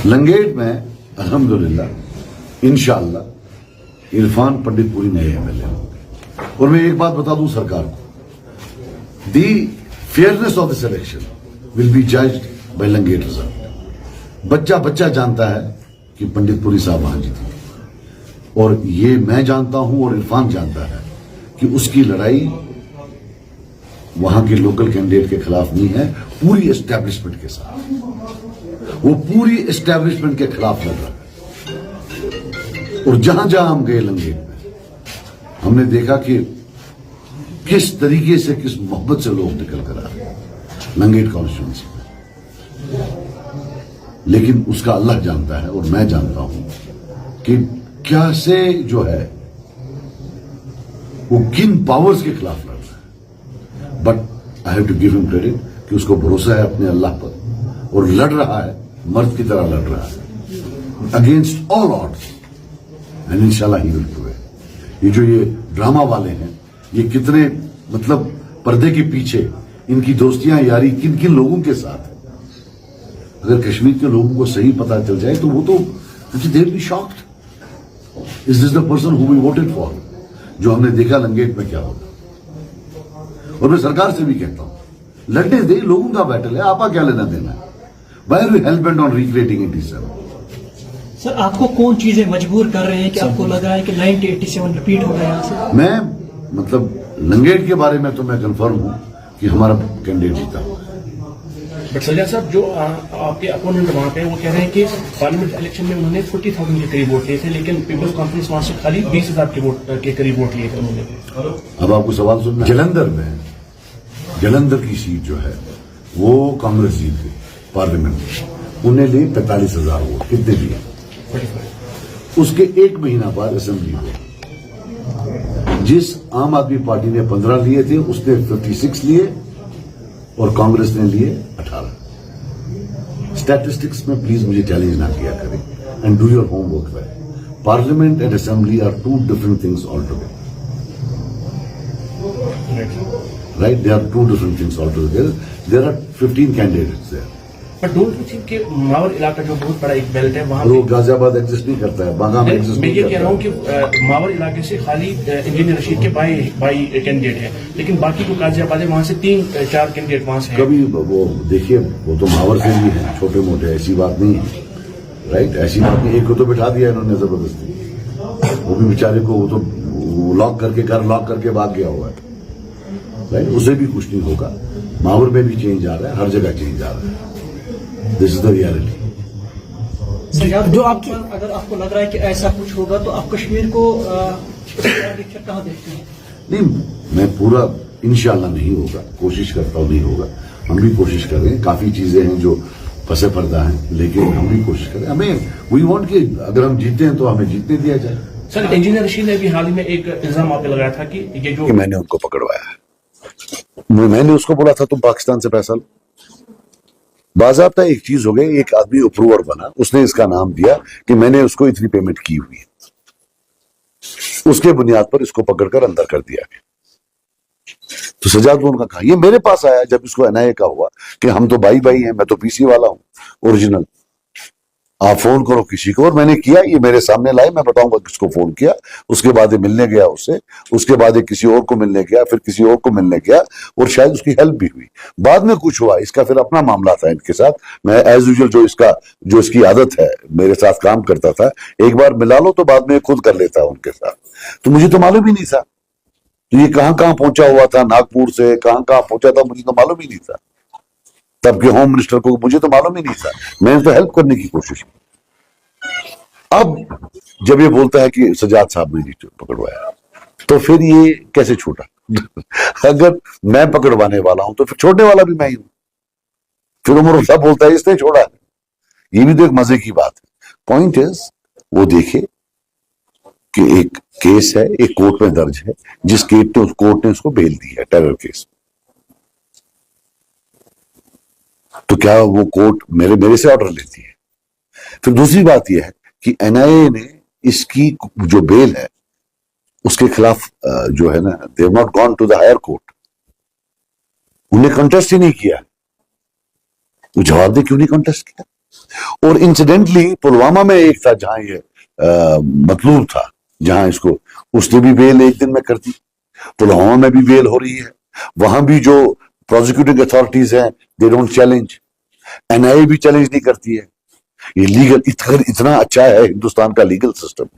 लंगेट में अल्हम्दुलिल्लाह इंशाअल्लाह इरफान पंडितपुरी नए एमएलए होंगे। और मैं एक बात बता दूं सरकार को, the fairness of this election will be judged by लंगेट रिजल्ट। बच्चा बच्चा जानता है कि पंडितपुरी साहब वहां जीतेंगे, और ये मैं जानता हूं और इरफान जानता है कि उसकी लड़ाई वहां के लोकल कैंडिडेट के खिलाफ नहीं है, पूरी एस्टैब्लिशमेंट के साथ। वो पूरी एस्टैब्लिशमेंट के खिलाफ लड़ रहा है। और जहां जहां हम गए लंगेट में, हमने देखा कि किस तरीके से, किस मोहब्बत से लोग निकल कर आ रहे लंगेट कॉन्स्टिट्यूंसी में। लेकिन उसका अल्लाह जानता है और मैं जानता हूं कि कैसे जो है वो किन पावर्स के खिलाफ लड़ रहा है। But I have to give him credit कि उसको भरोसा है अपने अल्लाह पर और लड़ रहा है, मर्द की तरह लड़ रहा है अगेंस्ट ऑल ऑड्स, एंड इंशाल्लाह ही विल प्रिवेल। ये जो ये ड्रामा वाले हैं, ये कितने मतलब पर्दे के पीछे इनकी दोस्तियां यारी किन किन लोगों के साथ है। अगर कश्मीर के लोगों को सही पता चल जाए तो वो तो they will be shocked. Is this the person who we voted for? जो हमने देखा लंगेट में क्या होगा। और मैं सरकार से भी कहता हूं, लड़ने दे, लोगों का बैटल है, आपका क्या लेना देना है। Why are we hell-bent on recreating 87? Sir, आपको कौन चीजें मजबूर कर रहे हैं कि आपको लग रहा है कि 1987 रिपीट हो गया यहाँ से? मैं मतलब लंगेट के बारे में तो मैं कंफर्म हूं कि हमारा कैंडिडेट जीता हुआ है। बट सज्जाद साहब, जो आपके अपोनेंट वहां पे वो कह रहे हैं कि पार्लियामेंट इलेक्शन में उन्होंने 40,000 के करीब वोट लिए थे, लेकिन पीपल्स कॉन्फ्रेंस वहां से खाली 20,000 के वोट के करीब वोट लिए थे उन्होंने। अब आपको सवाल सुनना, जलंधर की सीट जो है वो कांग्रेस जीत गई पार्लियामेंट में। उन्हें लिए 45,000 वोट। कितने दिए? उसके एक महीना बाद असेंबली हुई। जिस आम आदमी पार्टी ने 15 लिए थे, उसने 56 लिए और कांग्रेस ने लिए 18। स्टैटिस्टिक्स में प्लीज मुझे चैलेंज ना किया करें, and do your homework well. Parliament and assembly are two different things all together, right? They are two different things all together. There are 15 candidates there. But don't you think कि मावर इलाका जो बहुत बड़ा एक बेल्ट है वहां वो गाजियाबाद एग्जिस्ट नहीं करता है, बागाम एग्जिस्ट मैं नहीं ये करता कह रहा हूँ कि मावर इलाके से खाली इंजीनियर रशीद के बाई कैंडिडेट है, लेकिन बाकी जो गाजियाबाद है वहां से 3-4 कैंडिडेट वहां से कभी वो देखिए, वो तो मावर से भी है, छोटे मोटे, ऐसी बात नहीं है, राइट? ऐसी बात नहीं। एक को तो बिठा दिया इन्होंने जबरदस्ती, वो भी बेचारे को वो तो लॉक करके घर लॉक करके भाग गया हुआ है, राइट? उसे भी कुछ नहीं होगा। मावर में भी चेंज आ रहा है, हर जगह चेंज आ रहा है। This is the reality. जो आपकी, अगर आपको लग रहा है कि ऐसा कुछ होगा तो आप कश्मीर को कहाँ देखते हैं? नहीं, मैं पूरा इंशाल्लाह नहीं होगा, कोशिश करता हूं नहीं होगा। हम भी कोशिश कर रहे हैं, काफी चीजें हैं जो पसे पर्दा हैं, लेकिन हम भी कोशिश करें। हमें वी वांट कि अगर हम जीते हैं तो हमें जीतने दिया जाए। सर, इंजीनियर रशीद ने भी हाल ही में एक इल्जाम आप पे लगाया था कि ये जो मैंने उनको पकड़वाया है। मैंने उसको बोला था तुम पाकिस्तान से पैसा लो। बाज़ाब्ता एक चीज हो गई, एक आदमी अप्रूवर बना, उसने इसका नाम दिया कि मैंने उसको इतनी पेमेंट की हुई है, उसके बुनियाद पर इसको पकड़कर अंदर कर दिया गया। तो सजाद लोन का कहा, ये मेरे पास आया जब इसको एनआईए का हुआ कि हम तो भाई भाई हैं, मैं तो पीसी वाला हूं ओरिजिनल, आप फोन करो किसी को। और मैंने किया, ये मेरे सामने लाए, मैं बताऊंगा किसको फोन किया। उसके बाद ये मिलने गया उससे, उसके बाद ये किसी और को मिलने गया, फिर किसी और को मिलने गया, और शायद उसकी हेल्प भी हुई। बाद में कुछ हुआ, इसका फिर अपना मामला था इनके साथ। मैं एज यूजुअल जो इसकी आदत है, मेरे साथ काम करता था, एक बार मिला लो तो बाद में खुद कर लेता उनके साथ। तो मुझे तो मालूम ही नहीं था, तो ये कहां कहां पहुंचा हुआ था, नागपुर से कहां कहां पहुंचा था, मुझे तो मालूम ही नहीं था। तब के होम मिनिस्टर को मुझे तो मालूम ही नहीं था, मैंने तो हेल्प करने की कोशिश की। अब जब ये बोलता है कि सजाद साहब ने जी पकड़वाया, तो फिर ये कैसे छूटा? अगर मैं पकड़वाने वाला हूं तो फिर छोड़ने वाला भी मैं ही हूं। फिर उमर साहब बोलता है इसने छोड़ा है, ये भी तो एक मजे की बात है। पॉइंट इज, वो देखे कि एक केस है, एक कोर्ट में दर्ज है, जिस कोर्ट ने उसको बेल दी है टेरर केस। तो क्या वो कोर्ट मेरे से ऑर्डर लेती है? फिर दूसरी बात यह है कि एनआईए ने इसकी जो बेल है उसके खिलाफ जो है ना, they have not gone to the higher court, उन्हें कंटेस्ट ही नहीं किया। तो जवाब दे क्यों नहीं कंटेस्ट किया? और इंसिडेंटली पुलवामा में एक था जहां ये मतलूब था, जहां इसको उसने भी बेल एक दिन में कर दी, पुलवामा में भी बेल हो रही है, वहां भी जो प्रोसिक्यूटिंग अथॉरिटीज हैं दे डोंट चैलेंज, एनआईए भी चैलेंज नहीं करती है। ये लीगल इतना अच्छा है हिंदुस्तान का लीगल सिस्टम।